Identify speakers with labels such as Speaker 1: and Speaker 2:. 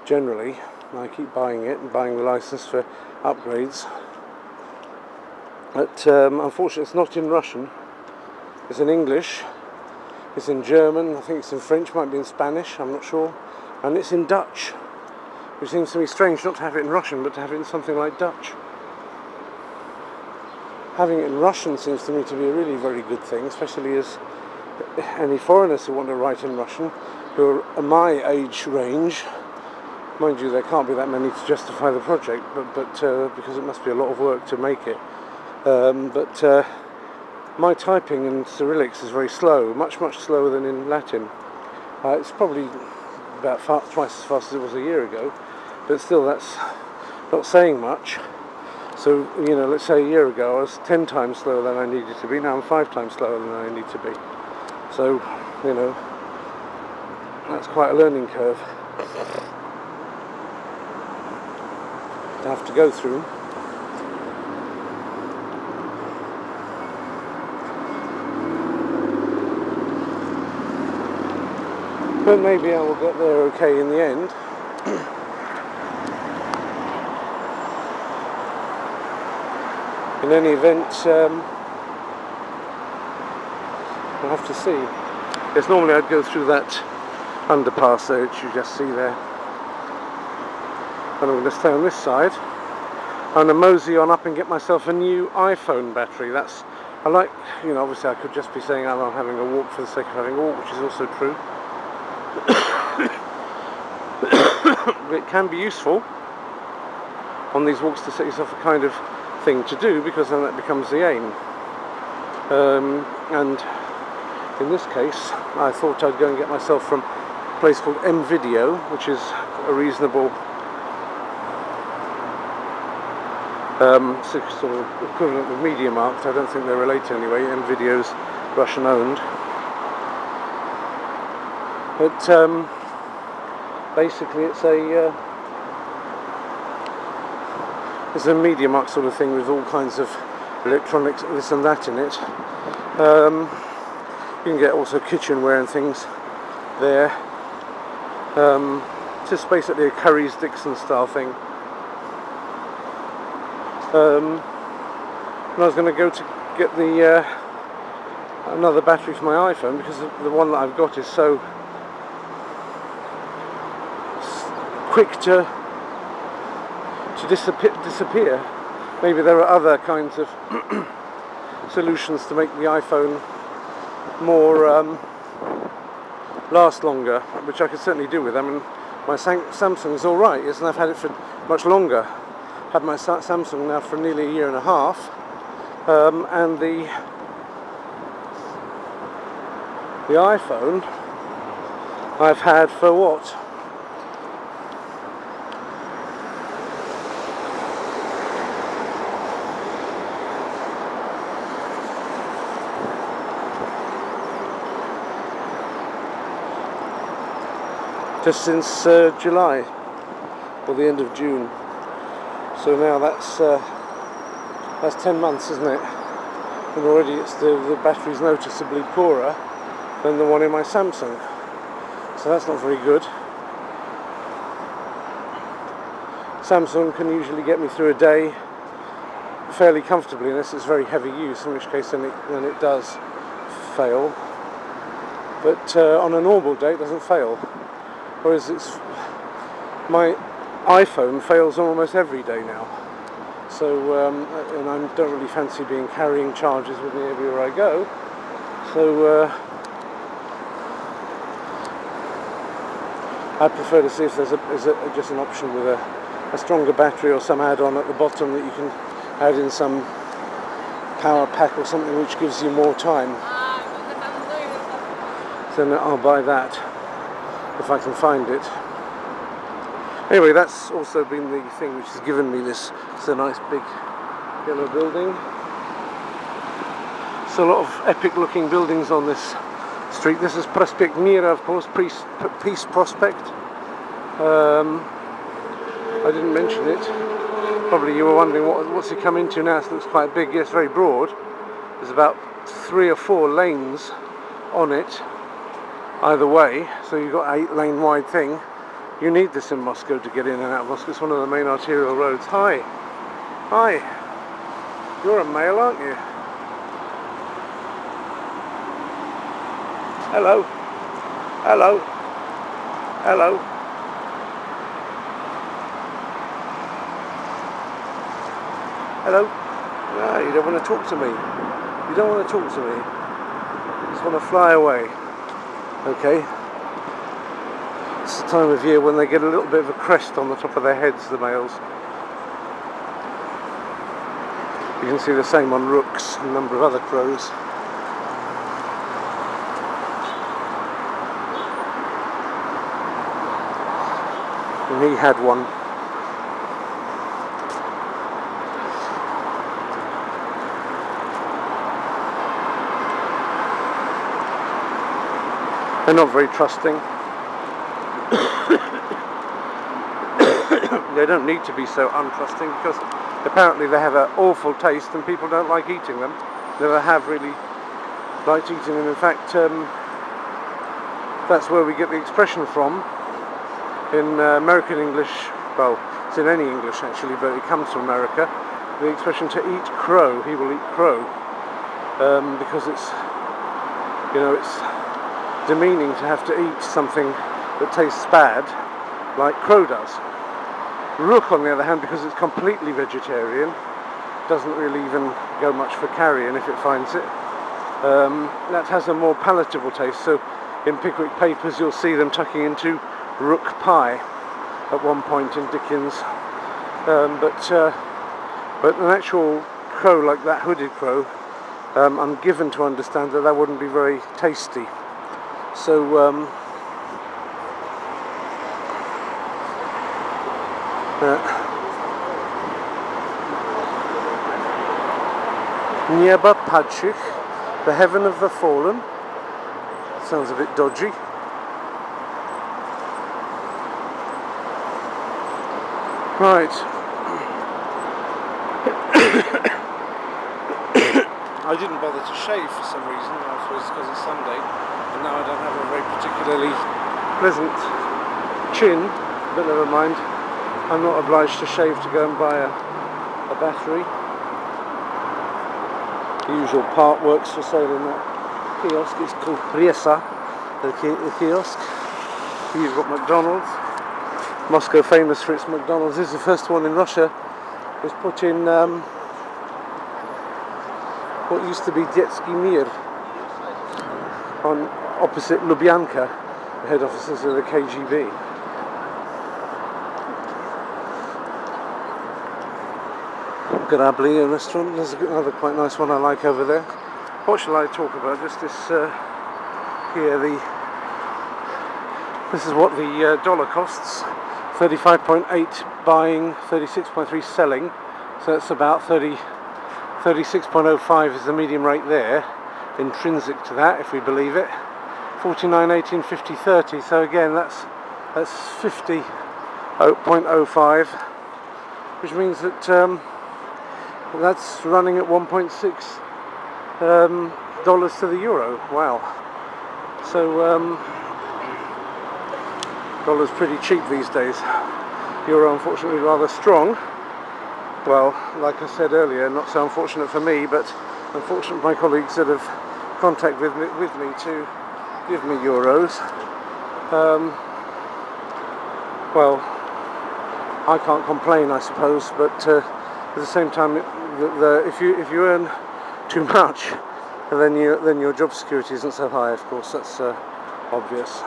Speaker 1: generally. I keep buying it and buying the license for upgrades. But unfortunately it's not in Russian. It's in English, it's in German, I think it's in French, might be in Spanish, I'm not sure. And it's in Dutch, which seems to me strange not to have it in Russian, but to have it in something like Dutch. Having it in Russian seems to me to be a really very good thing, especially as any foreigners who want to write in Russian, who are my age range, mind you there can't be that many to justify the project, but because it must be a lot of work to make it. My typing in Cyrillics is very slow, much slower than in Latin. It's probably about twice as fast as it was a year ago, but still that's not saying much. So, let's say a year ago I was 10 times slower than I needed to be, now I'm 5 times slower than I need to be. So, that's quite a learning curve to have to go through. But maybe I will get there okay in the end. In any event, we'll have to see. Yes, normally I'd go through that underpass there, which you just see there. And I'm going to stay on this side. I'm going to mosey on up and get myself a new iPhone battery. I like, obviously I could just be saying I'm having a walk for the sake of having a walk, which is also true. It can be useful on these walks to set yourself a kind of thing to do, because then that becomes the aim. And in this case I thought I'd go and get myself from a place called M-Video, which is a reasonable sort of equivalent of MediaMarkt. I don't think they're related anyway. M-Video's Russian owned. But basically it's a MediaMarkt sort of thing with all kinds of electronics, this and that in it. You can get also kitchenware and things there. Just basically a Currys Dixon style thing. And I was going to go to get the another battery for my iPhone, because the one that I've got is so quick to disappear. Maybe there are other kinds of solutions to make the iPhone more last longer, which I could certainly do with. I mean, my Samsung's all right, and I've had it for much longer. Had my Samsung now for nearly a year and a half, and the iPhone I've had for what? Just since July, or the end of June. So now that's 10 months, isn't it? And already the battery's noticeably poorer than the one in my Samsung. So that's not very good. Samsung can usually get me through a day fairly comfortably, unless it's very heavy use, in which case then it does fail. But on a normal day it doesn't fail. Whereas my iPhone fails almost every day now. So, and I don't really fancy carrying charges with me everywhere I go. So, I prefer to see if there's just an option with a stronger battery or some add-on at the bottom that you can add in some power pack or something which gives you more time. So I'll buy that if I can find it. Anyway, that's also been the thing which has given me this. It's a nice big yellow building. So a lot of epic looking buildings on this street. This is Prospect Mira, of course, Peace Prospect. I didn't mention it. Probably you were wondering what's it come into now. It looks quite big. Yes, very broad. There's about 3 or 4 lanes on it either way, so you've got an 8-lane wide thing, You need this in Moscow to get in and out of Moscow. It's one of the main arterial roads. Hi. Hi. You're a male, aren't you? Hello. Hello. Hello. Hello. No, you don't want to talk to me. You don't want to talk to me. You just want to fly away. Okay. It's the time of year when they get a little bit of a crest on the top of their heads, the males. You can see the same on rooks and a number of other crows. And he had one. They're not very trusting. They don't need to be so untrusting because apparently they have an awful taste and people don't like eating them. Never have really liked eating them. In fact, that's where we get the expression from in American English. Well, it's in any English actually, but it comes from America. The expression "to eat crow," he will eat crow, because it's demeaning to have to eat something that tastes bad, like crow does. Rook, on the other hand, because it's completely vegetarian, doesn't really even go much for carrion if it finds it. That has a more palatable taste. So in Pickwick Papers you'll see them tucking into rook pie at one point in Dickens. But an actual crow like that, hooded crow, I'm given to understand that wouldn't be very tasty. So Nieba Padshich, the heaven of the fallen. Sounds a bit dodgy. Right. I didn't bother to shave for some reason afterwards because it's Sunday, and now I don't have a very particularly pleasant chin, but never mind. I'm not obliged to shave to go and buy a battery. The usual part works for sale in that kiosk. It's called Priesa, the kiosk. You've got McDonald's. Moscow, famous for its McDonald's, is the first one in Russia. It was put in what used to be Detsky Mir, on opposite Lubyanka, the head offices of the KGB. Grabli, a restaurant. There's another quite nice one I like over there. What shall I talk about? Just this here. This is what the dollar costs. 35.8 buying, 36.3 selling. So that's about 36.05 is the medium rate there. Intrinsic to that, if we believe it. 49.18, 50.30. So again, that's 50.05, which means that that's running at 1.6 dollars to the euro. Wow. So dollar's pretty cheap these days. Euro unfortunately rather strong. Well, like I said earlier, not so unfortunate for me, but unfortunate for my colleagues that have contact with me to give me euros. Well, I can't complain, I suppose, but at the same time, if you earn too much, then your job security isn't so high. Of course, that's obvious.